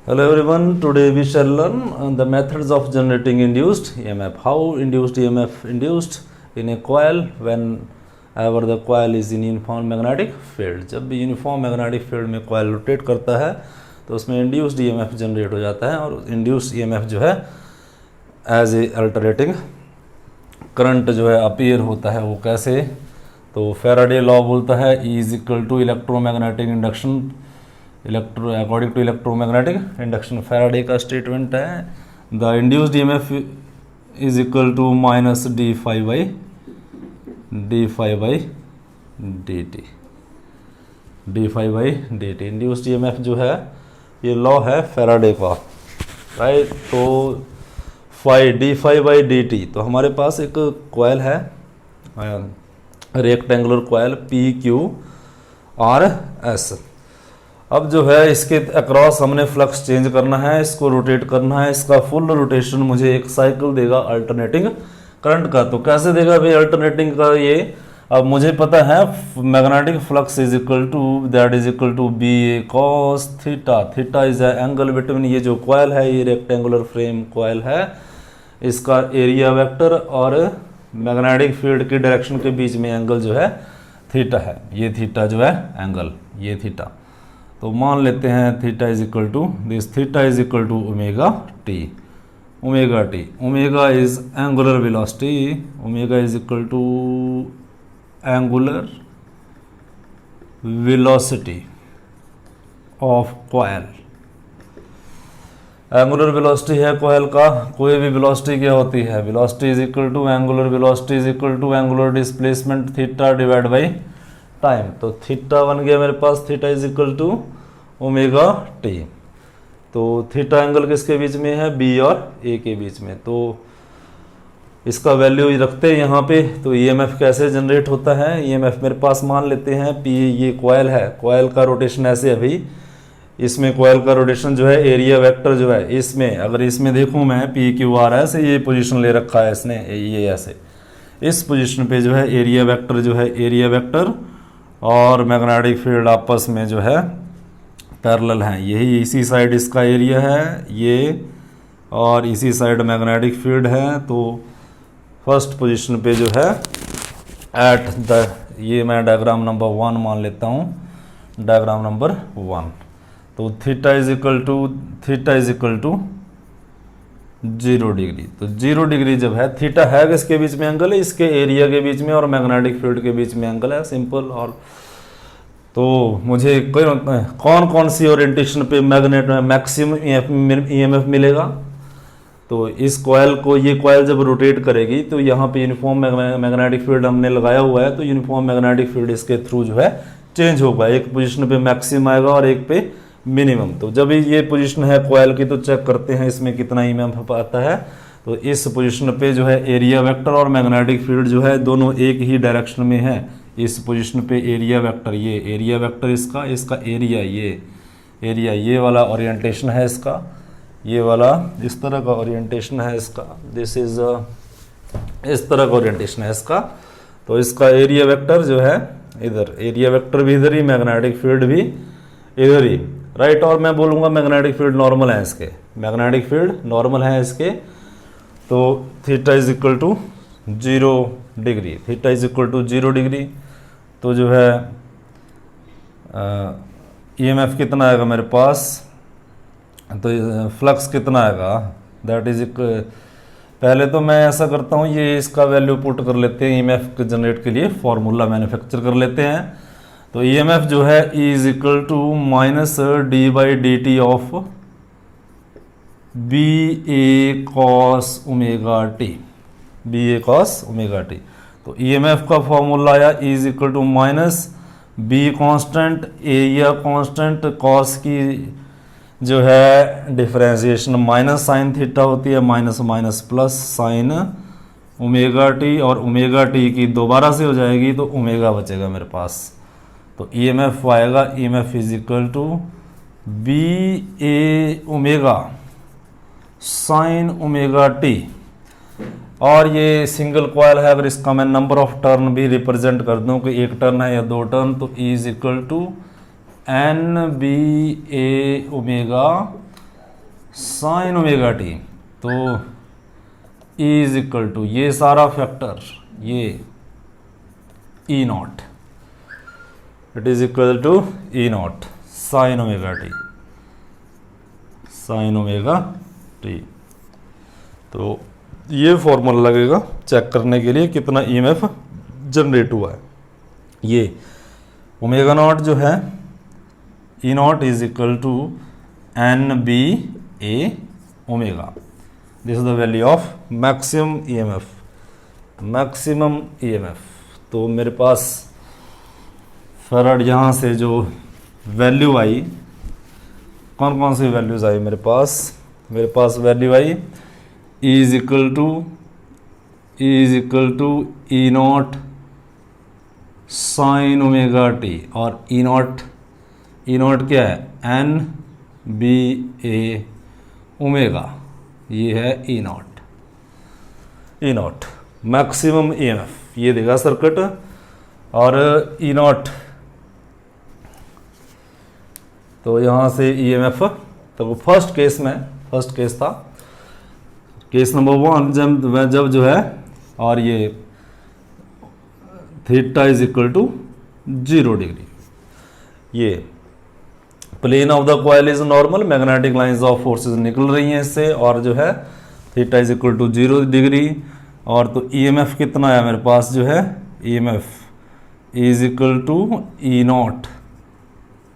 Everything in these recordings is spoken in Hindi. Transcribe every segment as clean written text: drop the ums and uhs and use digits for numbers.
Hello everyone, today we shall learn the methods of generating induced EMF. How induced EMF induced in a coil whenever the coil is in uniform magnetic field. जब भी यूनिफॉर्म मैग्नेटिक फील्ड में coil रोटेट करता है तो उसमें इंड्यूस्ड EMF जनरेट हो जाता है और इंड्यूस्ड EMF जो है एज ए अल्टरनेटिंग करंट जो है अपीयर होता है। वो कैसे? तो फैराडे लॉ बोलता है E is equal to electromagnetic induction according to electromagnetic induction. Faraday का स्टेटमेंट है the induced EMF is equal to minus d five by d t. Induced EMF जो है ये लॉ है फैराडे का, राइट। तो D five by d T. तो हमारे पास एक कॉइल है rectangular coil P Q R S. अब जो है इसके अक्रॉस हमने फ्लक्स चेंज करना है, इसको रोटेट करना है। इसका फुल रोटेशन मुझे एक साइकिल देगा अल्टरनेटिंग करंट का। तो कैसे देगा भाई अल्टरनेटिंग का ये? अब मुझे पता है magnetic flux is equal to that is equal to B A cos theta. Theta is angle between, ये जो कॉइल है ये रेक्टेंगुलर फ्रेम कॉइल है, इसका एरिया वेक्टर और मैग्नेटिक फील्ड की डायरेक्शन के बीच में एंगल जो है थीटा है। ये थीटा जो है एंगल, ये थीटा। तो मान लेते हैं theta is equal to this, theta is equal to omega T. Omega is angular velocity, omega is equal to angular velocity of coil. Angular velocity है कॉइल का। कोई भी वेलोसिटी क्या होती है? Velocity is equal to angular velocity is equal to angular displacement theta divide by time. तो थीटा बन गया मेरे पास, theta is equal to omega T. तो थीटा एंगल किसके बीच में है? बी और ए के बीच में। तो इसका वैल्यू रखते हैं यहाँ पे। तो ईएमएफ कैसे जनरेट होता है? ईएमएफ मेरे पास मान लेते हैं पी, ये कॉइल है, कॉइल का रोटेशन ऐसे अभी इसमें कॉइल का रोटेशन जो है एरिया वेक्टर जो है इसमें, अगर इसमें देखूं मैं पी क्यू आर ऐसे ये पोजीशन ले रखा है इसने, ये ऐसे इस पोजीशन पे जो है एरिया वेक्टर जो है, एरिया वेक्टर और मैग्नेटिक फील्ड आपस में जो है पैरेलल हैं। यही इसी साइड इसका एरिया है ये, और इसी साइड मैग्नेटिक फील्ड है। तो फर्स्ट पोजीशन पे जो है एट द, ये मैं डायग्राम नंबर 1 मान लेता हूँ, डायग्राम नंबर 1। तो theta is equal to 0 degree. तो 0 डिग्री जब है, थीटा है किसके बीच में एंगल है? इसके एरिया के बीच में और मैग्नेटिक फील्ड के बीच में एंगल है, सिंपल। और तो मुझे कौन कौन सी ओरिएंटेशन पे मैग्नेट मैक्सिमम ईएमएफ मिलेगा? तो इस कॉइल को, ये कॉइल जब रोटेट करेगी तो यहाँ पे यूनिफॉर्म मैग्नेटिक फील्ड हमने लगाया हुआ है, तो यूनिफॉर्म मैग्नेटिक फील्ड इसके थ्रू जो है चेंज होगा। एक पोजीशन पे मैक्सिमम आएगा और एक पे मिनिमम। तो जब ये पोजीशन है कॉइल की तो चेक करते हैं इसमें कितना ईएमएफ आता है। तो इस पोजीशन पे जो है एरिया वेक्टर और मैग्नेटिक फील्ड जो है दोनों एक ही डायरेक्शन में है। इस पोजीशन पे एरिया वेक्टर, ये एरिया वेक्टर इसका एरिया, ये एरिया, ये वाला ओरिएंटेशन है इसका, ये वाला इस तरह का ओरिएंटेशन है इसका, दिस इज इस तरह का ओरिएंटेशन है इसका। तो इसका एरिया वेक्टर जो है इधर, एरिया वेक्टर भी इधर ही, मैग्नेटिक फील्ड भी इधर ही, राइट। और मैं बोलूँगा मैग्नेटिक फील्ड नॉर्मल है इसके, मैग्नेटिक फील्ड नॉर्मल है इसके। तो theta is equal to 0 degree, theta is equal to 0 degree. तो जो है ईएमएफ कितना आएगा मेरे पास? तो फ्लक्स कितना आएगा? दैट इज पहले तो मैं ऐसा करता हूँ, ये इसका वैल्यू पुट कर लेते हैं ईएमएफ जनरेट के लिए, फॉर्मूला मैन्युफैक्चर कर लेते हैं। तो ईएमएफ जो है E is equal to minus d by d t of B A cos omega t, B A cos omega T. तो ईएमएफ का फॉर्मूला आया E is equal to minus B constant, area constant, cos की जो है डिफरेंशिएशन माइनस साइन थीटा होती है, minus minus plus sine omega T, और ओमेगा टी की दोबारा से हो जाएगी तो ओमेगा बचेगा मेरे पास। तो ईएमएफ आएगा, EMF is equal to B A omega sine omega T. और ये सिंगल कॉइल है, अगर इसका मैं नंबर ऑफ टर्न भी रिप्रेजेंट कर दूं कि एक टर्न है या 2 टर्न, तो E is equal to N B A omega sine omega T, तो E इज इक्वल टू ये सारा फैक्टर, ये E nought, it is equal to E nought sine omega T, sine omega T. तो ये फॉर्मूला लगेगा चेक करने के लिए कितना ईएमएफ जनरेट हुआ है। ये ओमेगा नॉट जो है E naught is equal to N B A omega, this is the value of maximum EMF, maximum EMF. तो मेरे पास फैराड यहाँ से जो वैल्यू आई, कौन कौन सी वैल्यूज आई मेरे पास वैल्यू आई E is equal to E not sine omega T, और ई नॉट क्या है, एन बी ए ओमेगा, ये है ई नॉट मैक्सिमम ईएमएफ ये देगा सर्किट। और ई नॉट तो यहाँ से ईएमएफ, तो फर्स्ट केस था, केस नंबर 1 जब जो है, और ये theta is equal to 0 degree, ये plane of the coil is normal, magnetic lines of forces निकल रही हैं इससे, और जो है theta is equal to 0 degree. और तो ईएमएफ कितना है मेरे पास जो है, EMF is equal to E not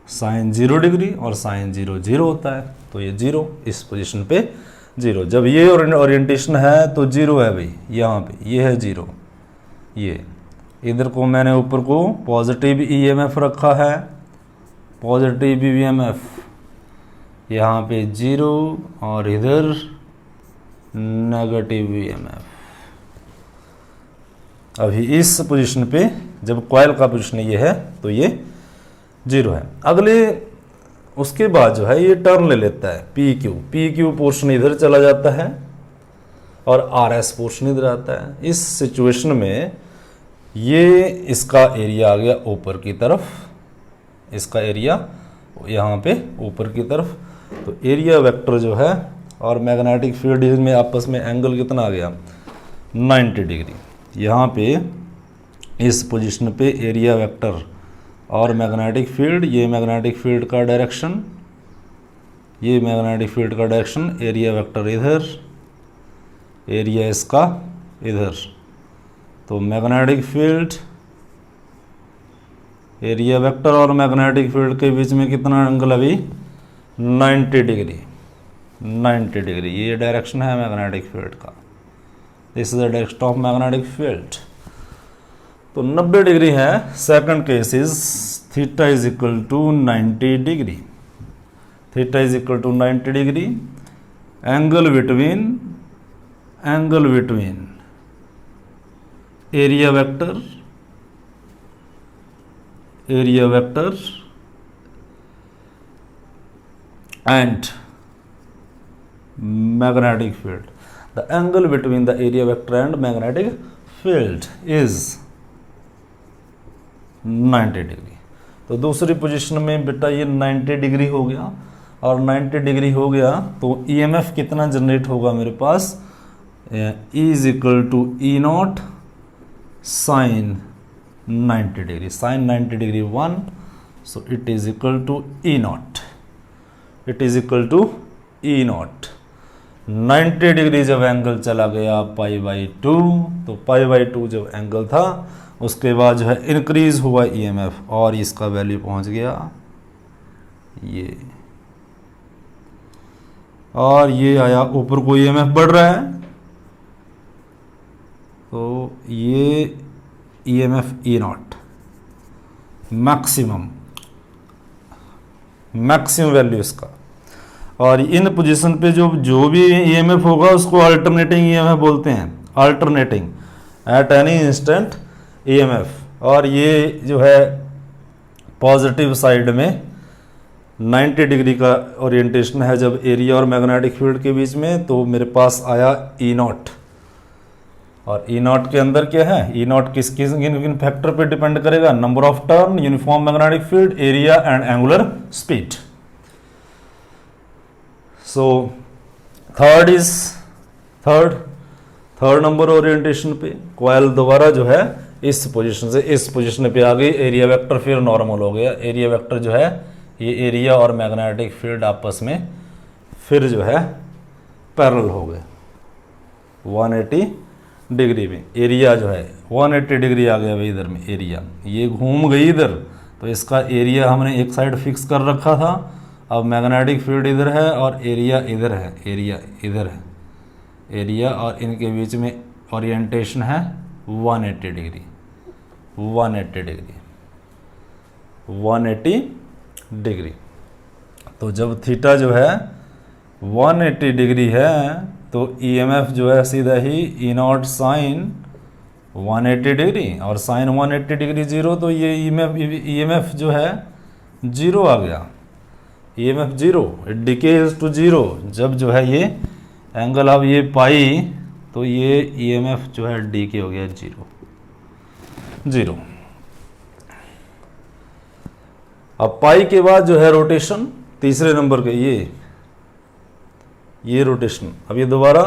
sine 0 degree, और साइन 0 0 होता है, तो ये 0 इस पोजीशन पे 0। जब ये ओरिएंटेशन है तो 0 है भाई, यहाँ पे ये है 0, ये इधर को मैंने ऊपर को पॉजिटिव ईएमएफ रखा है, पॉजिटिव ईएमएफ यहाँ पे 0, और इधर नेगेटिव ईएमएफ। अभी इस पोजीशन पे जब कॉइल का पोजीशन ये है तो ये 0 है। अगले उसके बाद जो है ये टर्न ले लेता है, पी क्यू पोर्शन इधर चला जाता है और आर एस पोर्शन इधर आता है। इस सिचुएशन में ये इसका एरिया आ गया ऊपर की तरफ, इसका एरिया यहाँ पे ऊपर की तरफ, तो एरिया वेक्टर जो है और मैग्नेटिक फील्ड में आपस में एंगल कितना आ गया, 90 डिग्री। यहाँ पे इस पोजीशन पे एरिया वेक्टर और मैग्नेटिक फील्ड, ये मैग्नेटिक फील्ड का डायरेक्शन, ये मैग्नेटिक फील्ड का डायरेक्शन, एरिया वेक्टर इधर, एरिया इसका इधर, तो मैग्नेटिक फील्ड, एरिया वेक्टर और मैग्नेटिक फील्ड के बीच में कितना एंगल अभी 90 डिग्री, 90 डिग्री ये डायरेक्शन है मैग्नेटिक फील्ड का, this is the direction of magnetic field. तो 90 डिग्री है। Second case is theta is equal to 90 degree, theta is equal to 90 degree, angle between area vector and magnetic field. The angle between the area vector and magnetic field is 90 degree. तो दूसरी पोजीशन में बेटा ये 90 डिग्री हो गया, और 90 डिग्री हो गया तो ईएमएफ कितना जनरेट होगा मेरे पास, E is equal to E not sine 90 degree, sine 90 degree 1, so it is equal to E nought, it is equal to E nought. 90 degree जब एंगल चला गया π/2, तो π/2 जब एंगल था उसके बाद जो है इंक्रीज हुआ ईएमएफ, और इसका वैल्यू पहुंच गया ये, और ये आया ऊपर को ईएमएफ बढ़ रहा है, तो ये EMF E not maximum value इसका, और इन पोजीशन पे जो भी ईएमएफ होगा उसको अल्टरनेटिंग ईएमएफ बोलते हैं, alternating at any instant EMF. और ये जो है पॉजिटिव साइड में 90 डिग्री का ओरिएंटेशन है जब एरिया और मैग्नेटिक फील्ड के बीच में, तो मेरे पास आया ई नॉट, और ई नॉट के अंदर क्या है, ई नॉट किन फैक्टर पे डिपेंड करेगा, number of turn, uniform magnetic field, area and angular speed. So third number orientation पे कॉइल दोबारा जो है इस पोजीशन से इस पोजीशन पे आ गई, एरिया वेक्टर फिर नॉर्मल हो गया। एरिया वेक्टर जो है ये एरिया और मैग्नेटिक फील्ड आपस में फिर जो है पैरेलल हो गए 180 डिग्री में। एरिया जो है 180 डिग्री आ गया भाई इधर में, एरिया ये घूम गई इधर, तो इसका एरिया हमने एक साइड फिक्स कर रखा था। अब मैग्नेटिक फील्ड इधर है और एरिया इधर है, एरिया इधर है, एरिया और इनके बीच में ओरिएंटेशन है 180 डिग्री, 180 डिग्री, 180 डिग्री। तो जब थीटा जो है 180 डिग्री है तो ईएमएफ जो है सीधा ही ई नॉट साइन 180 डिग्री और साइन 180 डिग्री जीरो, तो ये ईएमएफ जो है जीरो आ गया, EMF zero, it decays to zero. जब जो है ये एंगल अब ये पाई तो ये ईएमएफ जो है डीके हो गया जीरो। अब पाई के बाद जो है रोटेशन तीसरे नंबर के ये रोटेशन, अब ये दोबारा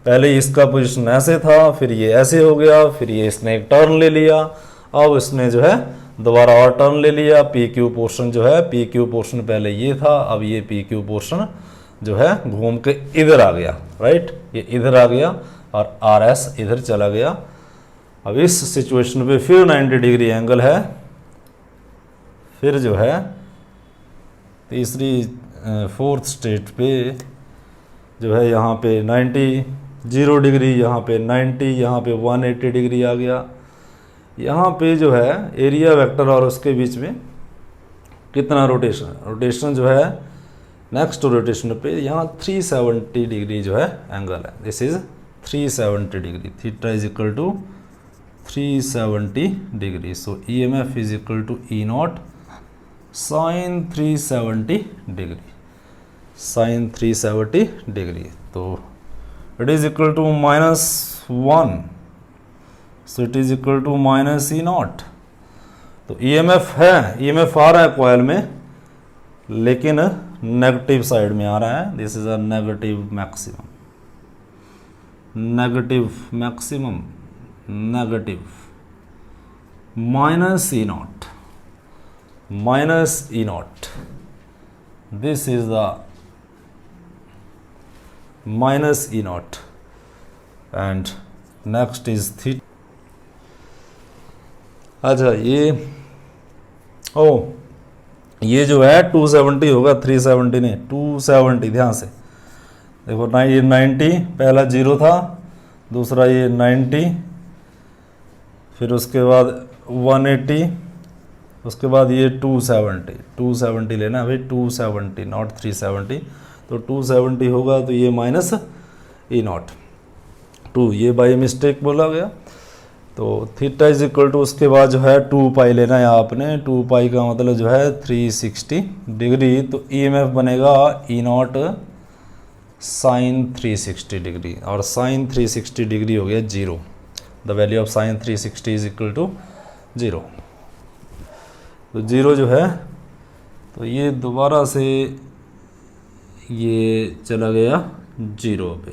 पहले इसका पोजीशन ऐसे था, फिर ये ऐसे हो गया, फिर ये इसने एक टर्न ले लिया, अब इसने जो है दोबारा और टर्न ले लिया। पी क्यू पोर्शन जो है, पी क्यू पोर्शन पहले ये था, अब ये पी क्यू पोर्शन जो है घूम के इधर आ गया, राइट, ये इधर आ गया और आर एस इधर चला गया। अब इस सिचुएशन पे फिर 90 डिग्री एंगल है, फिर जो है तीसरी फोर्थ स्टेट पे जो है यहाँ पे 0 डिग्री, यहाँ पे 90, यहाँ पे 180 डिग्री आ गया। यहाँ पे जो है एरिया वेक्टर और उसके बीच में कितना रोटेशन जो है नेक्स्ट रोटेशन पे यहाँ 370 डिग्री जो है एंगल है, this is 370 degree, theta is equal to 370 degree. So EMF is equal to E not sine 370 degree, sine 370 degree. तो it is equal to -1, so it is equal to minus E naught. तो ईएमएफ है, ईएमएफ आ रहा है कॉइल में, लेकिन नेगेटिव साइड में आ रहा है, this is a negative maximum, negative maximum, negative minus E not, minus E not, this is the minus E naught and next is theta। अच्छा ये जो है 270 होगा, 370 नहीं 270, ध्यान से देखो ना, ये 90 पहला 0 था, दूसरा ये 90, फिर उसके बाद 180, उसके बाद ये 270 लेना भाई, 270 नॉट 370, तो 270 होगा, तो ये माइनस ई नॉट 2, ये बाई मिस्टेक बोला गया। तो थीटा इज इक्वल टू उसके बाद जो है 2 पाई लेना है आपने, 2 पाई का मतलब जो है 360 डिग्री, तो ईएमएफ बनेगा ई नॉट साइन 360 डिग्री, और साइन 360 डिग्री हो गया 0, the value of sine 360 is equal to 0। तो 0 जो है, तो ये दोबारा से ये चला गया 0 पे।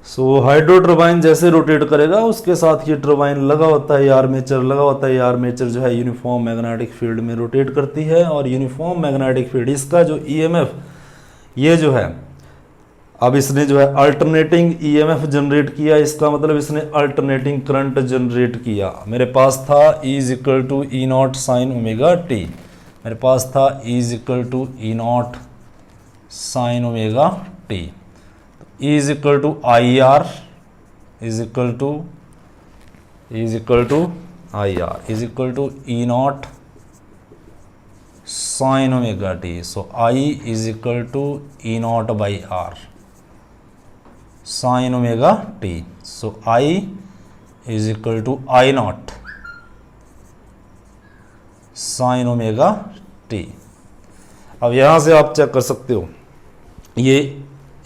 सो हाइड्रो टर्बाइन जैसे रोटेट करेगा उसके साथ ये टर्बाइन लगा होता है, आर्मेचर लगा होता है, आर्मेचर जो है यूनिफॉर्म मैग्नेटिक फील्ड में रोटेट करती है, और यूनिफॉर्म मैग्नेटिक फील्ड इसका जो ईएमएफ ये जो है, अब इसने जो है अल्टरनेटिंग ईएमएफ जनरेट किया, इसका मतलब इसने अल्टरनेटिंग करंट जनरेट किया। मेरे पास था E is equal to E not sine omega T, मेरे पास था E is equal to E not sine omega T, E is equal to I R is equal to I R is equal to E not sine omega T. So I is equal to E not by R sine omega T. So I is equal to I not sine omega T. अब यहाँ से आप चेक कर सकते हो, ये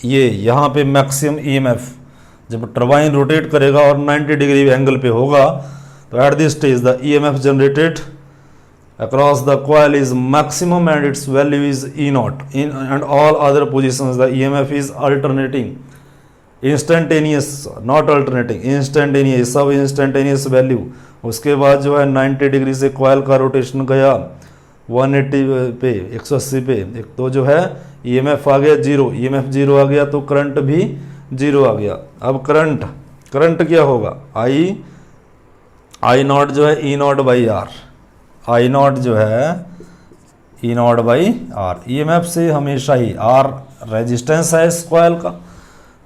यहाँ पे मैक्सिमम ईएमएफ जब टरबाइन रोटेट करेगा और 90 डिग्री एंगल पे होगा, तो at this stage the EMF generated across the coil is maximum and its value is E naught. In and all other positions the EMF is alternating, instantaneous, not alternating, instantaneous, सब instantaneous value. उसके बाद जो है 90 डिग्री से कॉइल का रोटेशन गया 180 पे, 180 पे, एक तो जो है EMF आ गया जीरो, EMF जीरो आ गया तो करंट भी जीरो आ गया. अब करंट क्या होगा, आई नॉट जो है E not by R, I naught जो है E not by R. EMF से हमेशा ही आर रेजिस्टेंस है इस कॉइल का,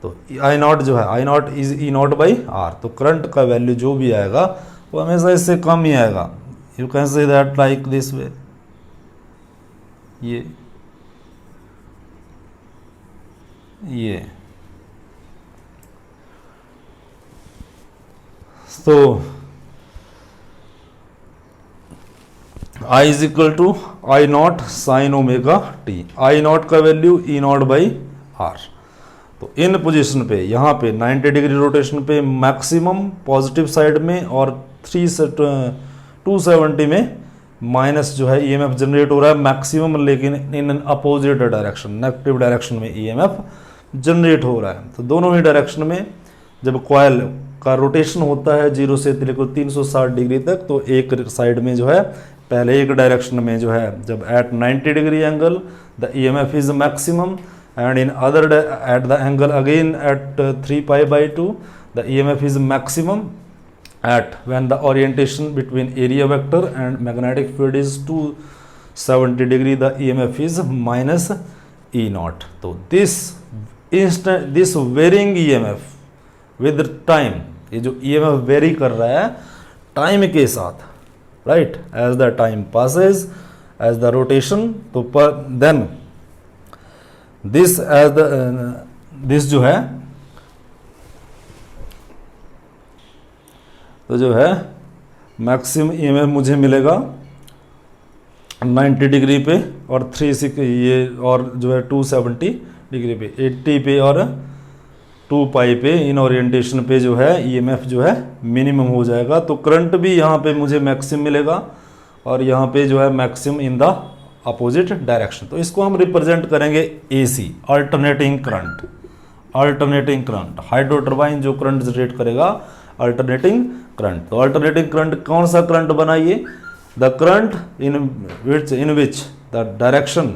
तो आई नॉट जो है I naught is E not by R. तो करंट का वैल्यू जो भी आएगा वो हमेशा इससे कम ही आएगा. You can say that like this way, ये तो I is equal to I not sine omega T. I naught का value E not by R. तो इन पोजीशन पे यहाँ पे 90 डिग्री रोटेशन पे मैक्सिमम पॉजिटिव साइड में और 270 में माइनस जो है EMF जनरेट हो रहा है मैक्सिमम, लेकिन in opposite direction, negative direction में EMF जनरेट हो रहा है. तो दोनों ही डायरेक्शन में जब कॉइल का रोटेशन होता है 0 से लेकर 360 डिग्री तक, तो एक साइड में जो है पहले एक डायरेक्शन में जो है जब at 90 degree angle the EMF is maximum and in other at the angle again at 3 pi by 2 the EMF is maximum at when the orientation between area vector and magnetic field is 270 degree the EMF is minus E naught. तो this varying EMF with time, ये जो EMF वेरी कर रहा है टाइम के साथ, right, as the time passes as the rotation, तो then this as the this जो है तो जो है मैक्सिमम EMF मुझे मिलेगा 90 डिग्री पे और 360 ये और जो है 270 डिग्री पे, 80 पे और 2 पाई पे, इन ओरिएंटेशन पे जो है EMF जो है मिनिमम हो जाएगा. तो करंट भी यहाँ पे मुझे मैक्सिमम मिलेगा और यहाँ पे जो है maximum in the opposite direction. तो इसको हम रिप्रेजेंट करेंगे AC, alternating current. Alternating current, hydro turbine जो करंट जनरेट करेगा अल्टरनेटिंग करंट. तो अल्टरनेटिंग करंट कौन सा करंट बनाइए, the current in which the direction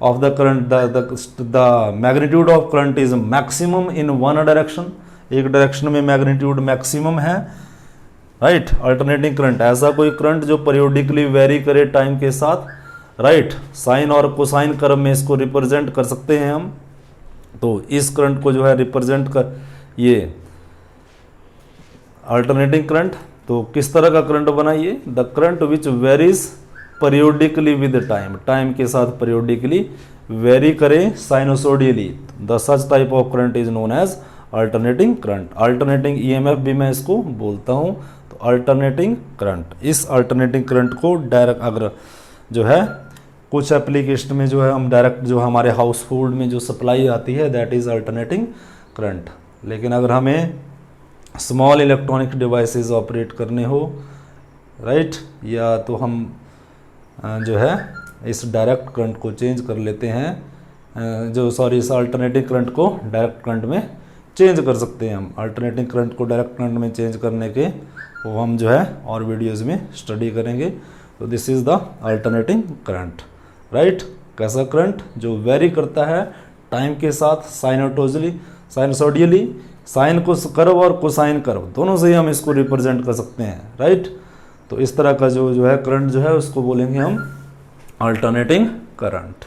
of the current the magnitude of current is maximum in one direction, एक डायरेक्शन में मैग्नीट्यूड मैक्सिमम है, राइट. अल्टरनेटिंग करंट ऐसा कोई करंट जो पीरियोडिकली वेरी करे टाइम के साथ, राइट. साइन और कोसाइन कर्व में इसको रिप्रेजेंट कर सकते हैं हम. तो इस करंट को जो है रिप्रेजेंट कर ये अल्टरनेटिंग करंट. तो किस तरह का करंट बनाइए, the current which varies periodically with time, time के साथ पीरियोडिकली वेरी करे sinusoidally, the such type of current is known as alternating current. Alternating EMF भी मैं इसको बोलता हूँ. तो अल्टरनेटिंग करंट, इस अल्टरनेटिंग करंट को डायरेक्ट अगर जो है कुछ एप्लीकेशन में जो है हम डायरेक्ट जो हमारे हाउस होल्ड में जो सप्लाई आती है दैट इज़ अल्टरनेटिंग करंट. लेकिन अगर हमें स्मॉल इलेक्ट्रॉनिक डिवाइसेस ऑपरेट करने हो, राइट, या तो हम जो है इस डायरेक्ट करंट को चेंज कर लेते हैं, इस अल्टरनेटिंग करंट को डायरेक्ट करंट में चेंज कर सकते हैं हम. अल्टरनेटिंग करंट को डायरेक्ट करंट में चेंज करने के वो हम जो है और वीडियोज़ में स्टडी करेंगे. तो this is the alternating current, right. कैसा करंट जो वेरी करता है टाइम के साथ साइनोसोडियली, साइन को कर्व और कोसाइन कर्व दोनों से ही हम इसको रिप्रेजेंट कर सकते हैं, राइट. तो इस तरह का जो है करंट जो है उसको बोलेंगे हम अल्टरनेटिंग करंट.